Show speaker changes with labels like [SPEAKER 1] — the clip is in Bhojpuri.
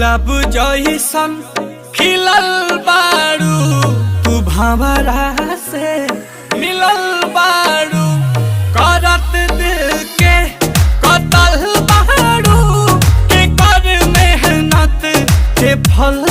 [SPEAKER 1] गुलाब जइसन खिलल बारू, तू भंवरा से मिलल बारू, करत दिल के कतल बारू, के कर मेहनत के फल